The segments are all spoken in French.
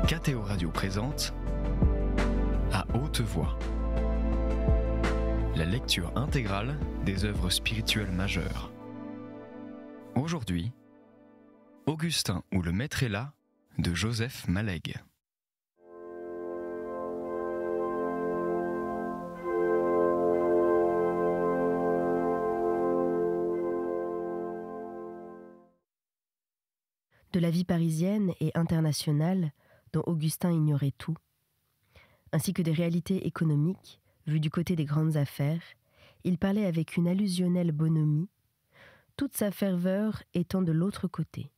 KTO Radio présente À haute voix, la lecture intégrale des œuvres spirituelles majeures. Aujourd'hui, Augustin ou le Maître est là de Joseph Malègue. De la vie parisienne et internationale dont Augustin ignorait tout, ainsi que des réalités économiques vues du côté des grandes affaires, il parlait avec une allusionnelle bonhomie, toute sa ferveur étant de l'autre côté.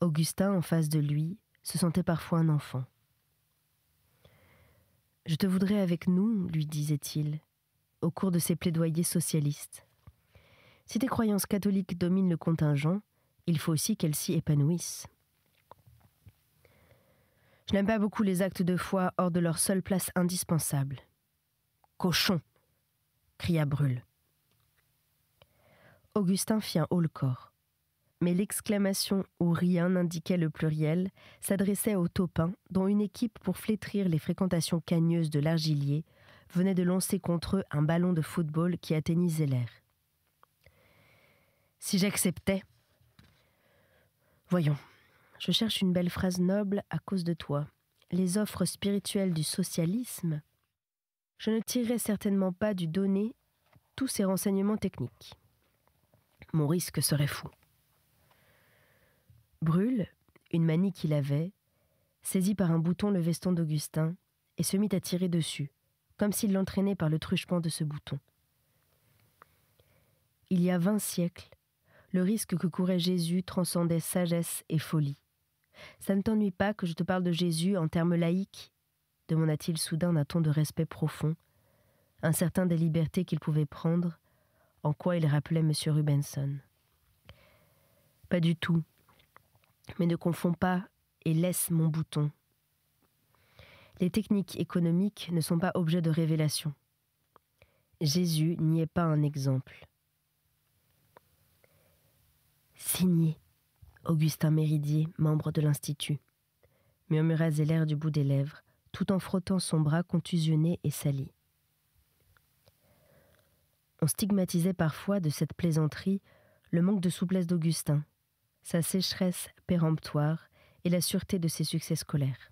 Augustin, en face de lui, se sentait parfois un enfant. « Je te voudrais avec nous, lui disait-il, au cours de ses plaidoyers socialistes. Si tes croyances catholiques dominent le contingent, il faut aussi qu'elles s'y épanouissent. Je n'aime pas beaucoup les actes de foi hors de leur seule place indispensable. Cochon !» cria Brûle. Augustin fit un haut-le-corps, mais l'exclamation où rien n'indiquait le pluriel s'adressait aux taupins dont une équipe pour flétrir les fréquentations cagneuses de l'Argilier venait de lancer contre eux un ballon de football qui atteignait l'air. « Si j'acceptais !» Voyons, je cherche une belle phrase noble à cause de toi. Les offres spirituelles du socialisme, je ne tirerai certainement pas du donné tous ces renseignements techniques. Mon risque serait fou. Brûle, une manie qu'il avait, saisit par un bouton le veston d'Augustin et se mit à tirer dessus, comme s'il l'entraînait par le truchement de ce bouton. Il y a 20 siècles, le risque que courait Jésus transcendait sagesse et folie. « Ça ne t'ennuie pas que je te parle de Jésus en termes laïques ?» demanda-t-il soudain d'un ton de respect profond, incertain des libertés qu'il pouvait prendre, en quoi il rappelait M. Rubenson. « Pas du tout, mais ne confonds pas et laisse mon bouton. Les techniques économiques ne sont pas objet de révélation. Jésus n'y est pas un exemple. » Signé Augustin Méridier, membre de l'Institut, murmura Zeller du bout des lèvres, tout en frottant son bras contusionné et sali. On stigmatisait parfois de cette plaisanterie le manque de souplesse d'Augustin, sa sécheresse péremptoire et la sûreté de ses succès scolaires.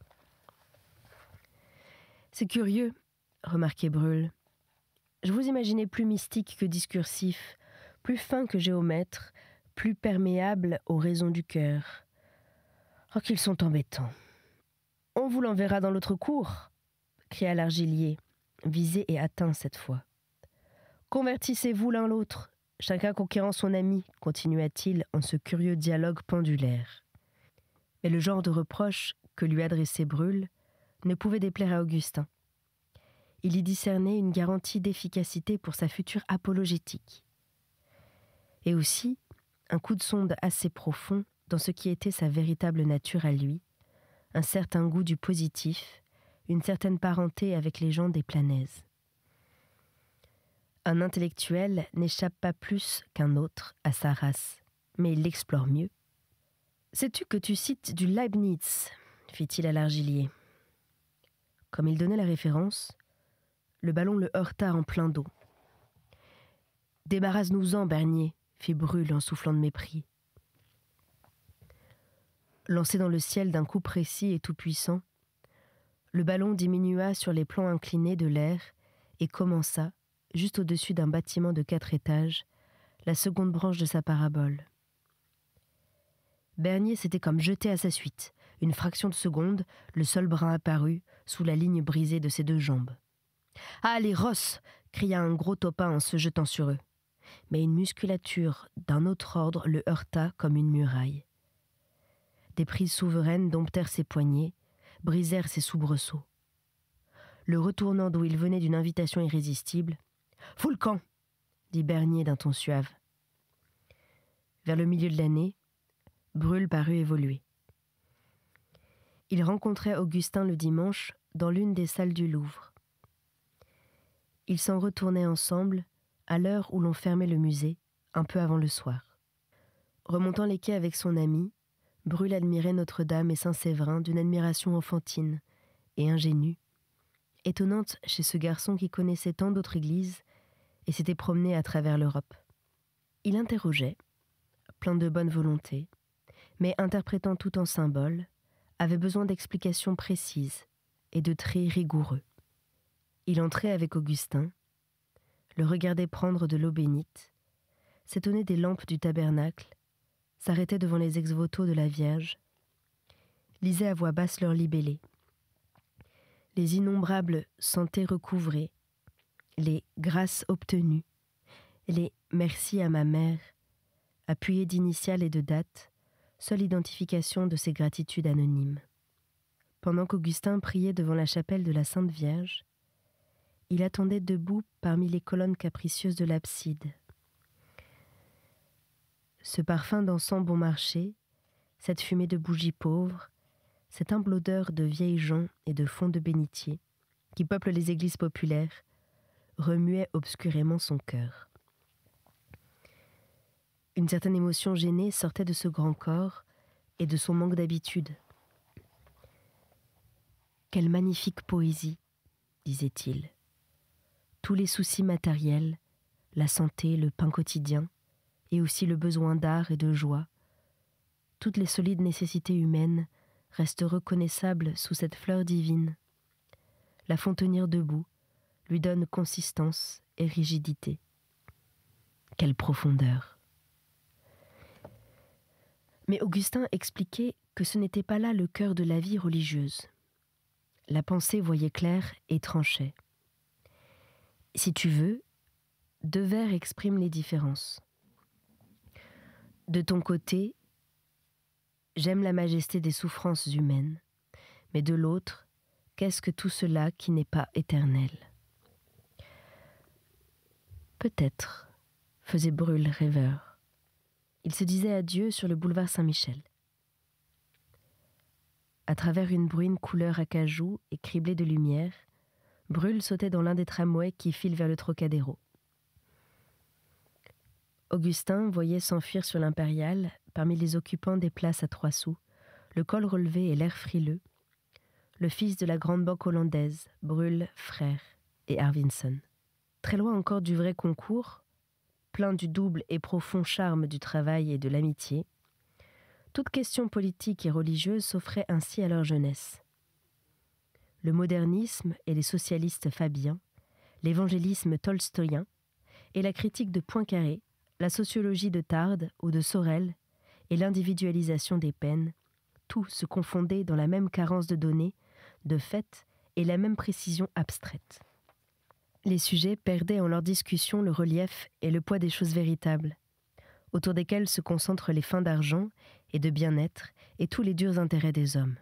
« C'est curieux, remarquait Brûle. Je vous imaginais plus mystique que discursif, plus fin que géomètre, plus perméable aux raisons du cœur. Oh, qu'ils sont embêtants. On vous l'enverra dans l'autre cour, cria l'Argilier, visé et atteint cette fois. Convertissez-vous l'un l'autre, chacun conquérant son ami, continua-t-il en ce curieux dialogue pendulaire. Mais le genre de reproche que lui adressait Brûle ne pouvait déplaire à Augustin. Il y discernait une garantie d'efficacité pour sa future apologétique. Et aussi un coup de sonde assez profond dans ce qui était sa véritable nature à lui, un certain goût du positif, une certaine parenté avec les gens des Planèzes. Un intellectuel n'échappe pas plus qu'un autre à sa race, mais il l'explore mieux. « Sais-tu que tu cites du Leibniz ?» fit-il à l'Argilier. Comme il donnait la référence, le ballon le heurta en plein dos. « Débarrasse-nous-en, Bernier !» fit Brûle en soufflant de mépris. Lancé dans le ciel d'un coup précis et tout-puissant, le ballon diminua sur les plans inclinés de l'air et commença, juste au-dessus d'un bâtiment de 4 étages, la seconde branche de sa parabole. Bernier s'était comme jeté à sa suite. Une fraction de seconde, le sol brun apparut, sous la ligne brisée de ses 2 jambes. « Ah, les Ross !» cria un gros taupin en se jetant sur eux. Mais une musculature d'un autre ordre le heurta comme une muraille. Des prises souveraines domptèrent ses poignets, brisèrent ses soubresauts. Le retournant d'où il venait d'une invitation irrésistible, « Fous le camp !» dit Bernier d'un ton suave. Vers le milieu de l'année, Brûle parut évoluer. Il rencontrait Augustin le dimanche dans l'une des salles du Louvre. Ils s'en retournaient ensemble à l'heure où l'on fermait le musée, un peu avant le soir. Remontant les quais avec son ami, Brûle admirait Notre-Dame et Saint-Séverin d'une admiration enfantine et ingénue, étonnante chez ce garçon qui connaissait tant d'autres églises et s'était promené à travers l'Europe. Il interrogeait, plein de bonne volonté, mais interprétant tout en symbole, avait besoin d'explications précises et de traits rigoureux. Il entrait avec Augustin, le regardait prendre de l'eau bénite, s'étonnait des lampes du tabernacle, s'arrêtait devant les ex-voto de la Vierge, lisait à voix basse leurs libellés. Les innombrables santés recouvrées, les grâces obtenues, les merci à ma mère, appuyés d'initiales et de dates, seule identification de ces gratitudes anonymes. Pendant qu'Augustin priait devant la chapelle de la Sainte Vierge, il attendait debout parmi les colonnes capricieuses de l'abside. Ce parfum d'encens bon marché, cette fumée de bougies pauvres, cette humble odeur de vieilles joncs et de fonds de bénitier qui peuplent les églises populaires, remuait obscurément son cœur. Une certaine émotion gênée sortait de ce grand corps et de son manque d'habitude. « Quelle magnifique poésie !» disait-il. « Tous les soucis matériels, la santé, le pain quotidien, et aussi le besoin d'art et de joie, toutes les solides nécessités humaines restent reconnaissables sous cette fleur divine. La font tenir debout, lui donne consistance et rigidité. Quelle profondeur !» Mais Augustin expliquait que ce n'était pas là le cœur de la vie religieuse. La pensée voyait clair et tranchait. Si tu veux, 2 vers expriment les différences. De ton côté, j'aime la majesté des souffrances humaines, mais de l'autre, qu'est-ce que tout cela qui n'est pas éternel ? Peut-être, faisait Brûle rêveur. Il se disait adieu sur le boulevard Saint-Michel. À travers une bruine couleur acajou et criblée de lumière, Brûle sautait dans l'un des tramways qui filent vers le Trocadéro. Augustin voyait s'enfuir sur l'Impériale, parmi les occupants des places à 3 sous, le col relevé et l'air frileux, le fils de la grande banque hollandaise, Brûle frère et Arvinson. Très loin encore du vrai concours, plein du double et profond charme du travail et de l'amitié, toute question politique et religieuse s'offrait ainsi à leur jeunesse. Le modernisme et les socialistes fabiens, l'évangélisme tolstoïen et la critique de Poincaré, la sociologie de Tarde ou de Sorel et l'individualisation des peines, tout se confondait dans la même carence de données, de faits et la même précision abstraite. Les sujets perdaient en leur discussion le relief et le poids des choses véritables, autour desquelles se concentrent les fins d'argent et de bien-être et tous les durs intérêts des hommes.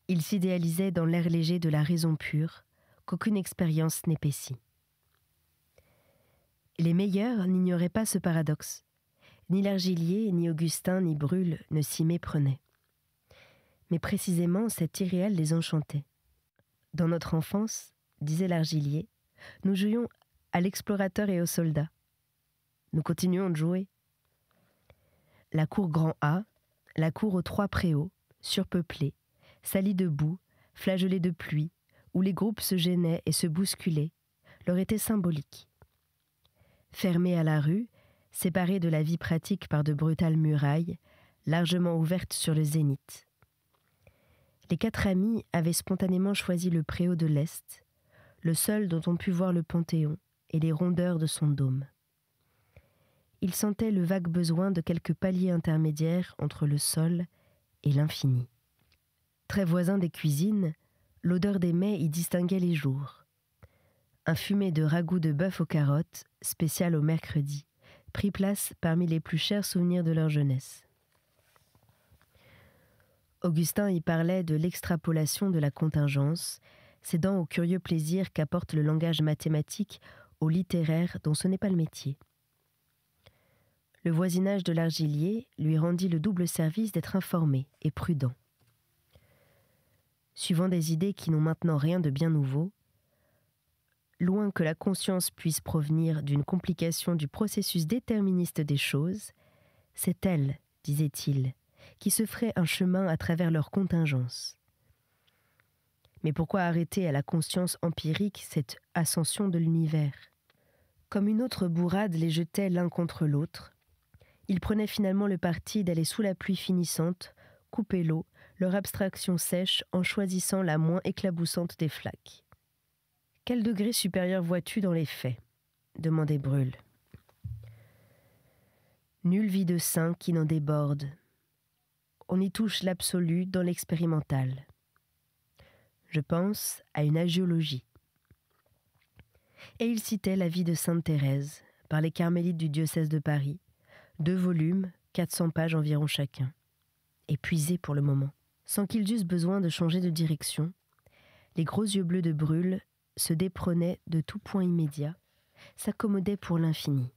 Ils s'idéalisaient dans l'air léger de la raison pure, qu'aucune expérience n'épaissit. Les meilleurs n'ignoraient pas ce paradoxe. Ni Largillier, ni Augustin, ni Brûle ne s'y méprenaient. Mais précisément, cet irréel les enchantait. Dans notre enfance, disait Largillier, nous jouions à l'explorateur et au soldat. Nous continuons de jouer. La cour Grand A, la cour aux 3 préaux, surpeuplée, salie de boue, flagellée de pluie, où les groupes se gênaient et se bousculaient, leur était symbolique. Fermée à la rue, séparée de la vie pratique par de brutales murailles, largement ouvertes sur le zénith. Les 4 amis avaient spontanément choisi le préau de l'Est, le seul dont on put voir le Panthéon et les rondeurs de son dôme. Ils sentaient le vague besoin de quelques paliers intermédiaires entre le sol et l'infini. Très voisin des cuisines, l'odeur des mets y distinguait les jours. Un fumet de ragoût de bœuf aux carottes, spécial au mercredi, prit place parmi les plus chers souvenirs de leur jeunesse. Augustin y parlait de l'extrapolation de la contingence, cédant au curieux plaisir qu'apporte le langage mathématique au littéraire dont ce n'est pas le métier. Le voisinage de Largillier lui rendit le double service d'être informé et prudent. Suivant des idées qui n'ont maintenant rien de bien nouveau, loin que la conscience puisse provenir d'une complication du processus déterministe des choses, c'est elle, disait-il, qui se feraient un chemin à travers leur contingence. Mais pourquoi arrêter à la conscience empirique cette ascension de l'univers ? Comme une autre bourrade les jetait l'un contre l'autre, ils prenaient finalement le parti d'aller sous la pluie finissante, couper l'eau, leur abstraction sèche en choisissant la moins éclaboussante des flaques. « Quel degré supérieur vois-tu dans les faits ?» demandait Brûle. « Nulle vie de saint qui n'en déborde. On y touche l'absolu dans l'expérimental. Je pense à une agiologie. » Et il citait la vie de Sainte Thérèse, par les carmélites du diocèse de Paris, 2 volumes, 400 pages environ chacun, épuisés pour le moment. Sans qu'ils eussent besoin de changer de direction, les gros yeux bleus de Brûle se déprenaient de tout point immédiat, s'accommodaient pour l'infini.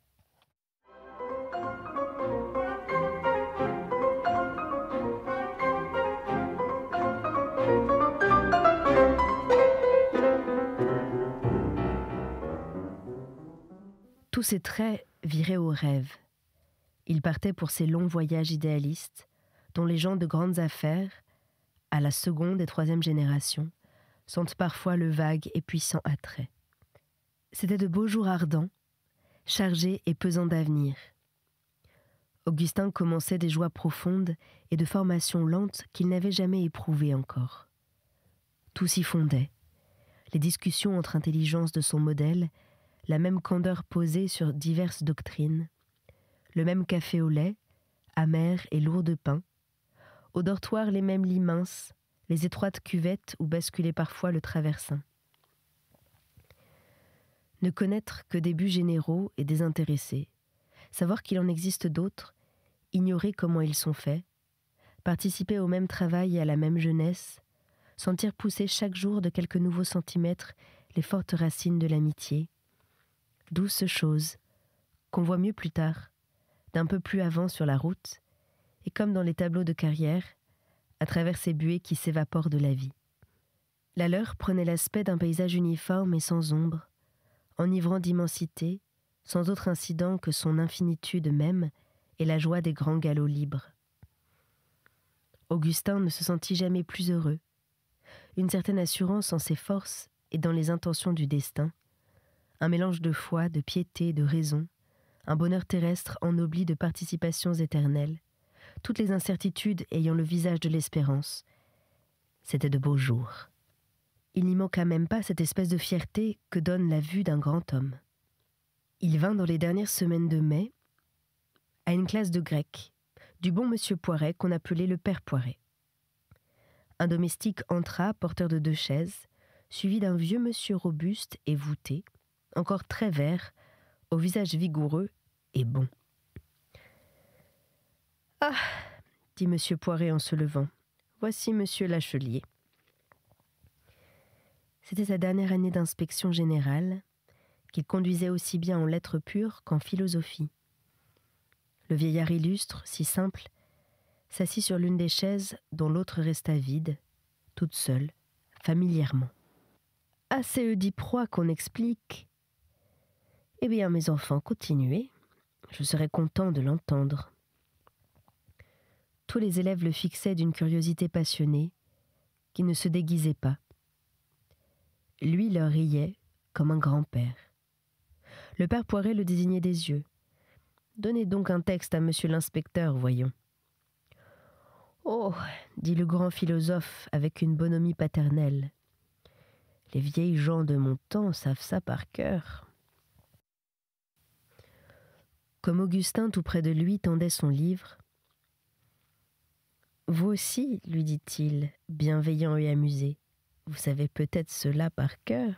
Tous ces traits viraient au rêve. Il partait pour ces longs voyages idéalistes, dont les gens de grandes affaires, à la 2e et 3e génération, sentent parfois le vague et puissant attrait. C'étaient de beaux jours ardents, chargés et pesants d'avenir. Augustin commençait des joies profondes et de formations lentes qu'il n'avait jamais éprouvées encore. Tout s'y fondait. Les discussions entre intelligences de son modèle, la même candeur posée sur diverses doctrines, le même café au lait, amer et lourd de pain, au dortoir les mêmes lits minces, les étroites cuvettes où basculait parfois le traversin. Ne connaître que des buts généraux et désintéressés, savoir qu'il en existe d'autres, ignorer comment ils sont faits, participer au même travail et à la même jeunesse, sentir pousser chaque jour de quelques nouveaux centimètres les fortes racines de l'amitié, douces choses qu'on voit mieux plus tard, d'un peu plus avant sur la route, et comme dans les tableaux de carrière, à travers ces buées qui s'évaporent de la vie. La leur prenait l'aspect d'un paysage uniforme et sans ombre, enivrant d'immensité, sans autre incident que son infinitude même et la joie des grands galops libres. Augustin ne se sentit jamais plus heureux. Une certaine assurance en ses forces et dans les intentions du destin, un mélange de foi, de piété, de raison, un bonheur terrestre ennobli de participations éternelles, toutes les incertitudes ayant le visage de l'espérance. C'étaient de beaux jours. Il n'y manqua même pas cette espèce de fierté que donne la vue d'un grand homme. Il vint dans les dernières semaines de mai à une classe de grec, du bon monsieur Poiret qu'on appelait le père Poiret. Un domestique entra, porteur de 2 chaises, suivi d'un vieux monsieur robuste et voûté, encore très vert, au visage vigoureux et bon. « Ah !» dit monsieur Poiret en se levant. « Voici monsieur Lachelier. » C'était sa dernière année d'inspection générale, qu'il conduisait aussi bien en lettres pures qu'en philosophie. Le vieillard illustre, si simple, s'assit sur l'une des chaises dont l'autre resta vide, toute seule, familièrement. « Assez dit proie qu'on explique. Eh bien, mes enfants, continuez. Je serais content de l'entendre. » Tous les élèves le fixaient d'une curiosité passionnée, qui ne se déguisait pas. Lui leur riait comme un grand-père. Le père Poiret le désignait des yeux. « Donnez donc un texte à monsieur l'inspecteur, voyons. »« Oh !» dit le grand philosophe avec une bonhomie paternelle. « Les vieilles gens de mon temps savent ça par cœur. » Comme Augustin, tout près de lui, tendait son livre, « Vous aussi, lui dit-il, bienveillant et amusé, vous savez peut-être cela par cœur. »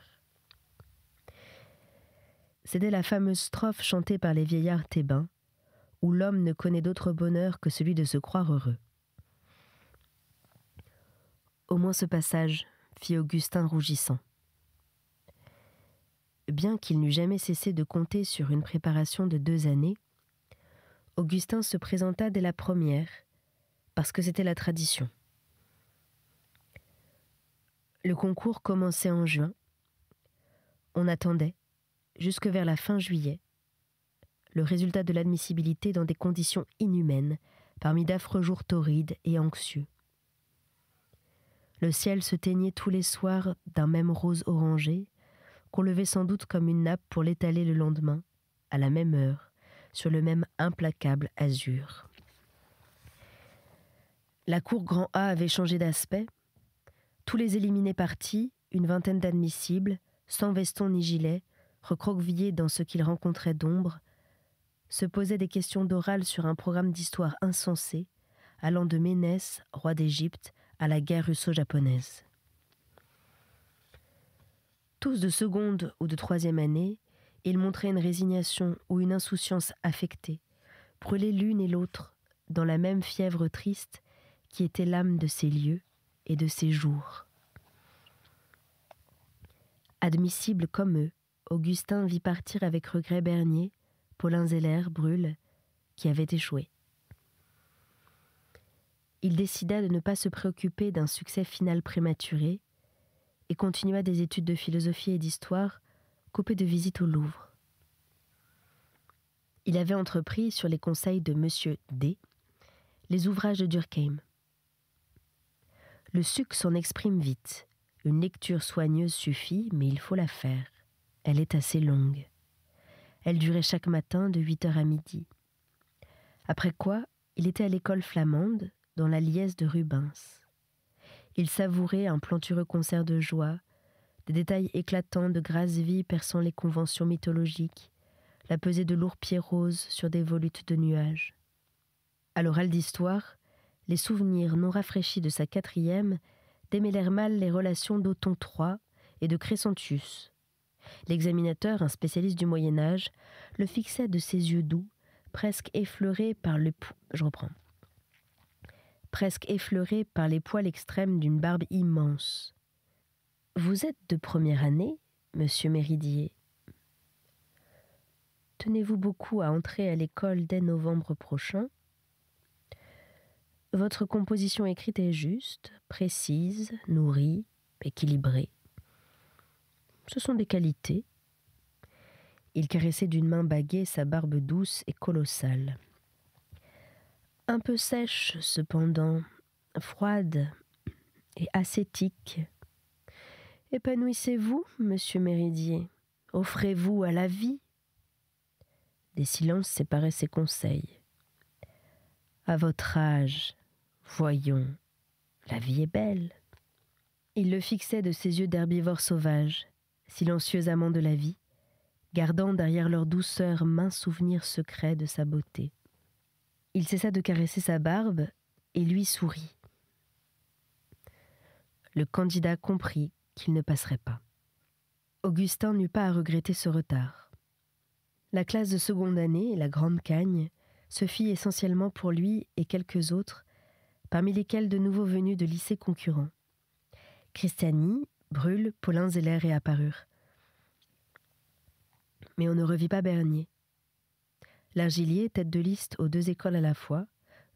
C'était la fameuse strophe chantée par les vieillards thébains, où l'homme ne connaît d'autre bonheur que celui de se croire heureux. « Au moins ce passage, fit Augustin rougissant. » Bien qu'il n'eût jamais cessé de compter sur une préparation de 2 années, Augustin se présenta dès la première, parce que c'était la tradition. Le concours commençait en juin. On attendait, jusque vers la fin juillet, le résultat de l'admissibilité dans des conditions inhumaines, parmi d'affreux jours torrides et anxieux. Le ciel se teignait tous les soirs d'un même rose orangé, qu'on levait sans doute comme une nappe pour l'étaler le lendemain, à la même heure, sur le même implacable azur. La cour Grand A avait changé d'aspect. Tous les éliminés partis, une vingtaine d'admissibles, sans veston ni gilet, recroquevillés dans ce qu'ils rencontraient d'ombre, se posaient des questions d'oral sur un programme d'histoire insensé, allant de Ménès, roi d'Égypte, à la guerre russo-japonaise. Tous de seconde ou de troisième année, ils montraient une résignation ou une insouciance affectée, brûlés l'une et l'autre dans la même fièvre triste qui était l'âme de ces lieux et de ces jours. Admissible comme eux, Augustin vit partir avec regret Bernier, Paulin Zeller, Brûle, qui avait échoué. Il décida de ne pas se préoccuper d'un succès final prématuré et continua des études de philosophie et d'histoire coupées de visites au Louvre. Il avait entrepris, sur les conseils de M. D., les ouvrages de Durkheim. Le suc s'en exprime vite. Une lecture soigneuse suffit, mais il faut la faire. Elle est assez longue. Elle durait chaque matin de 8h à midi. Après quoi, il était à l'école flamande, dans la liesse de Rubens. Il savourait un plantureux concert de joie, des détails éclatants de grasse vie perçant les conventions mythologiques, la pesée de lourds pieds roses sur des volutes de nuages. À l'oral d'histoire, les souvenirs non rafraîchis de sa quatrième démêlèrent mal les relations d'Othon III et de Crescentius. L'examinateur, un spécialiste du Moyen-Âge, le fixait de ses yeux doux, presque effleurés par les poils extrêmes d'une barbe immense. « Vous êtes de première année, monsieur Méridier. Tenez-vous beaucoup à entrer à l'école dès novembre prochain. Votre composition écrite est juste, précise, nourrie, équilibrée. Ce sont des qualités. » Il caressait d'une main baguée sa barbe douce et colossale. Un peu sèche, cependant, froide et ascétique. Épanouissez-vous, monsieur Méridier. Offrez-vous à la vie. Des silences séparaient ses conseils. À votre âge, voyons, la vie est belle. Il le fixait de ses yeux d'herbivore sauvage, silencieux amant de la vie, gardant derrière leur douceur maints souvenirs secrets de sa beauté. Il cessa de caresser sa barbe et lui sourit. Le candidat comprit qu'il ne passerait pas. Augustin n'eut pas à regretter ce retard. La classe de seconde année, la Grande Cagne, se fit essentiellement pour lui et quelques autres, parmi lesquels de nouveaux venus de lycées concurrents. Christiani, Brûle, Paulin Zeller réapparurent. Mais on ne revit pas Bernier. L'Argilier, tête de liste aux deux écoles à la fois,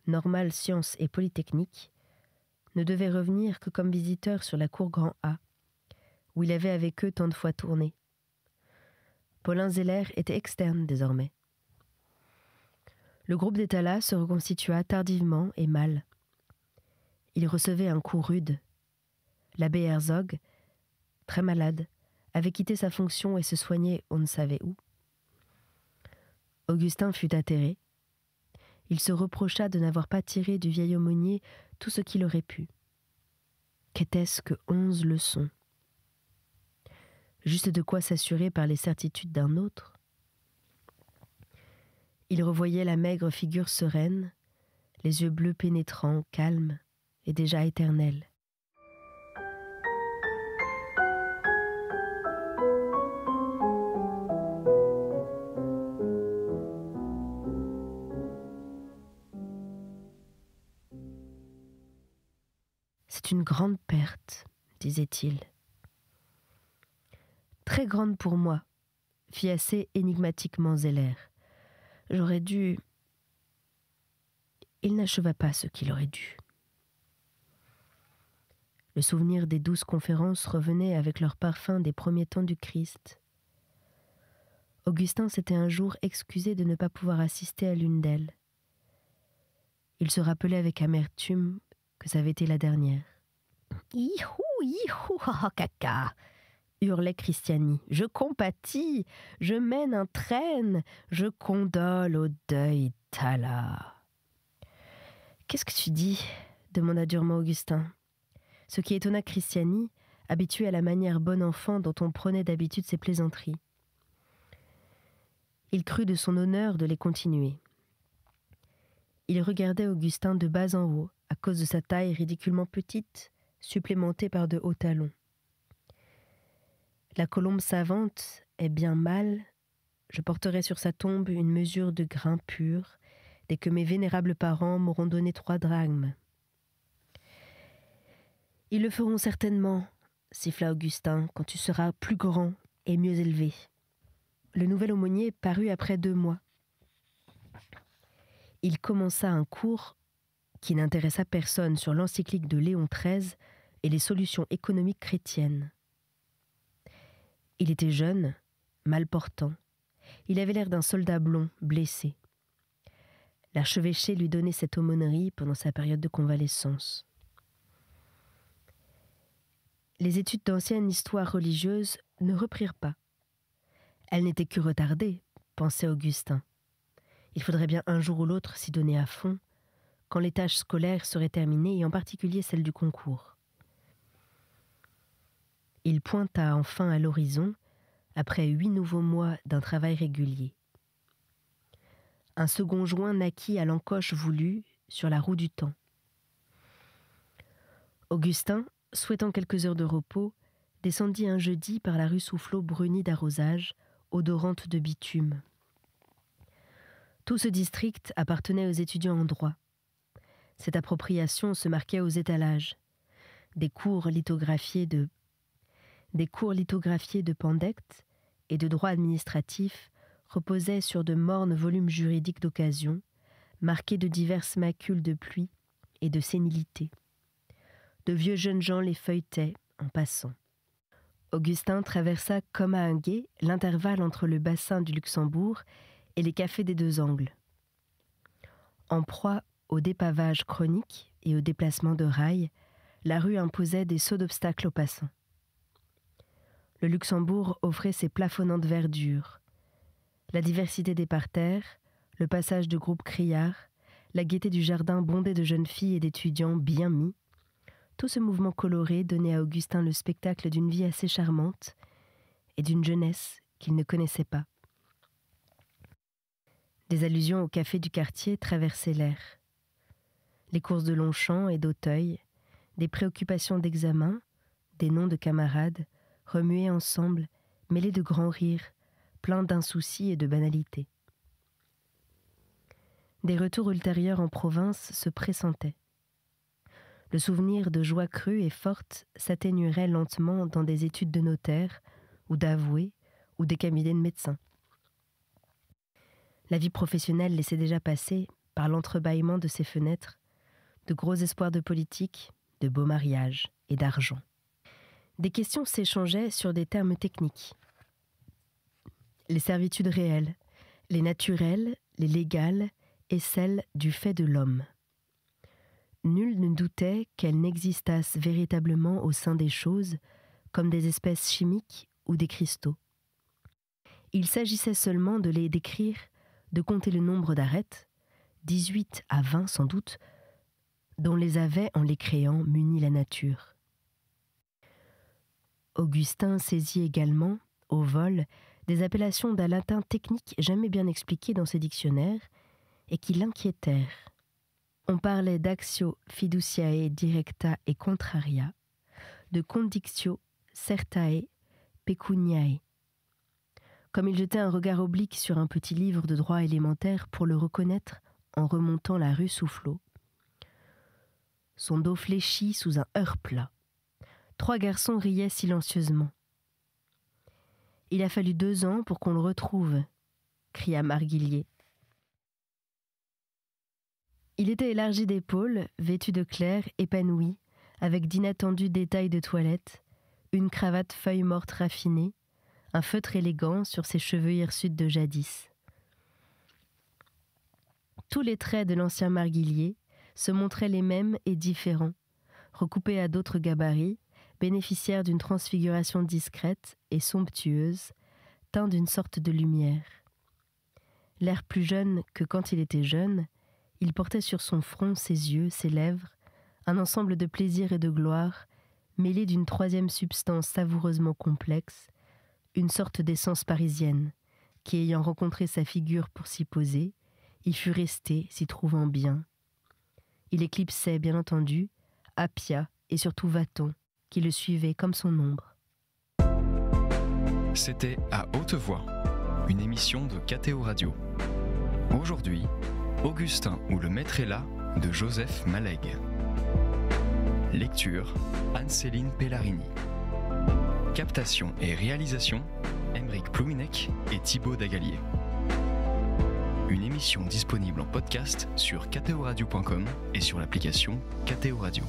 normale, sciences et polytechnique, ne devait revenir que comme visiteur sur la cour Grand A, où il avait avec eux tant de fois tourné. Paulin Zeller était externe désormais. Le groupe d'état-là se reconstitua tardivement et mal. Il recevait un coup rude. L'abbé Herzog, très malade, avait quitté sa fonction et se soignait on ne savait où. Augustin fut atterré. Il se reprocha de n'avoir pas tiré du vieil aumônier tout ce qu'il aurait pu. Qu'était-ce que 11 leçons? Juste de quoi s'assurer par les certitudes d'un autre. Il revoyait la maigre figure sereine, les yeux bleus pénétrants, calmes et déjà éternels. C'est une grande perte, disait-il. Très grande pour moi, fit assez énigmatiquement Zeller. J'aurais dû... Il n'acheva pas ce qu'il aurait dû. Le souvenir des douces conférences revenait avec leur parfum des premiers temps du Christ. Augustin s'était un jour excusé de ne pas pouvoir assister à l'une d'elles. il se rappelait avec amertume que ça avait été la dernière. « Ihou, ihou, caca !» hurlait Christiani. « Je compatis, je mène un traîne, je condole au deuil Tala. »« Qu'est-ce que tu dis ?» demanda durement Augustin. Ce qui étonna Christiani, habitué à la manière bon enfant dont on prenait d'habitude ses plaisanteries. Il crut de son honneur de les continuer. Il regardait Augustin de bas en haut, à cause de sa taille ridiculement petite, supplémentée par de hauts talons. La colombe savante est bien mâle, je porterai sur sa tombe une mesure de grain pur, dès que mes vénérables parents m'auront donné 3 drachmes. Ils le feront certainement, siffla Augustin, quand tu seras plus grand et mieux élevé. Le nouvel aumônier parut après 2 mois. Il commença un cours qui n'intéressa personne sur l'encyclique de Léon XIII et les solutions économiques chrétiennes. Il était jeune, mal portant. Il avait l'air d'un soldat blond, blessé. L'archevêché lui donnait cette aumônerie pendant sa période de convalescence. Les études d'ancienne histoire religieuse ne reprirent pas. Elles n'étaient que retardées, pensait Augustin. Il faudrait bien un jour ou l'autre s'y donner à fond, quand les tâches scolaires seraient terminées, et en particulier celles du concours. Il pointa enfin à l'horizon, après 8 nouveaux mois d'un travail régulier. Un second joint naquit à l'encoche voulue sur la roue du temps. Augustin, souhaitant quelques heures de repos, descendit un jeudi par la rue Soufflot brunie d'arrosage, odorante de bitume. Tout ce district appartenait aux étudiants en droit. Cette appropriation se marquait aux étalages. Des cours lithographiés de Pandecte et de droit administratif reposaient sur de mornes volumes juridiques d'occasion, marqués de diverses macules de pluie et de sénilité. De vieux jeunes gens les feuilletaient en passant. Augustin traversa comme à un gué l'intervalle entre le bassin du Luxembourg et les cafés des 2 angles. En proie au dépavage chronique et au déplacement de rails, la rue imposait des sauts d'obstacles aux passants. Le Luxembourg offrait ses plafonnantes verdures. La diversité des parterres, le passage de groupes criards, la gaieté du jardin bondé de jeunes filles et d'étudiants bien mis, tout ce mouvement coloré donnait à Augustin le spectacle d'une vie assez charmante et d'une jeunesse qu'il ne connaissait pas. Des allusions au café du quartier traversaient l'air. Les courses de Longchamp et d'Auteuil, des préoccupations d'examen, des noms de camarades, remués ensemble, mêlés de grands rires, pleins d'insoucis et de banalités. Des retours ultérieurs en province se pressentaient. Le souvenir de joie crue et forte s'atténuerait lentement dans des études de notaire, ou d'avoué, ou des cabinets de médecins. La vie professionnelle laissait déjà passer, par l'entrebâillement de ses fenêtres, de gros espoirs de politique, de beaux mariages et d'argent. Des questions s'échangeaient sur des termes techniques. Les servitudes réelles, les naturelles, les légales et celles du fait de l'homme. Nul ne doutait qu'elles n'existassent véritablement au sein des choses, comme des espèces chimiques ou des cristaux. Il s'agissait seulement de les décrire, de compter le nombre d'arêtes, 18 à 20 sans doute, dont les avait, en les créant, munis la nature. Augustin saisit également, au vol, des appellations d'un latin technique jamais bien expliquées dans ses dictionnaires et qui l'inquiétèrent. On parlait d'actio fiduciae directa et contraria, de condictio certae pecuniae. Comme il jetait un regard oblique sur un petit livre de droit élémentaire pour le reconnaître en remontant la rue Soufflot. Son dos fléchit sous un heurt plat. 3 garçons riaient silencieusement. « Il a fallu 2 ans pour qu'on le retrouve », cria Marguillier. Il était élargi d'épaules, vêtu de clair, épanoui, avec d'inattendus détails de toilette, une cravate feuille morte raffinée, un feutre élégant sur ses cheveux hirsutes de jadis. Tous les traits de l'ancien Marguillier, se montraient les mêmes et différents, recoupés à d'autres gabarits, bénéficiaires d'une transfiguration discrète et somptueuse, teints d'une sorte de lumière. L'air plus jeune que quand il était jeune, il portait sur son front, ses yeux, ses lèvres, un ensemble de plaisir et de gloire, mêlé d'une troisième substance savoureusement complexe, une sorte d'essence parisienne, qui, ayant rencontré sa figure pour s'y poser, y fut resté, s'y trouvant bien. Il éclipsait, bien entendu, Appia et surtout Vathon, qui le suivait comme son ombre. C'était À Haute Voix, une émission de KTO Radio. Aujourd'hui, Augustin ou le maître est là de Joseph Malègue. Lecture, Anne-Céline Pellarini. Captation et réalisation, Aymeric Plouinec et Thibaut Dagalier. Une émission disponible en podcast sur ktoradio.com et sur l'application KTO Radio.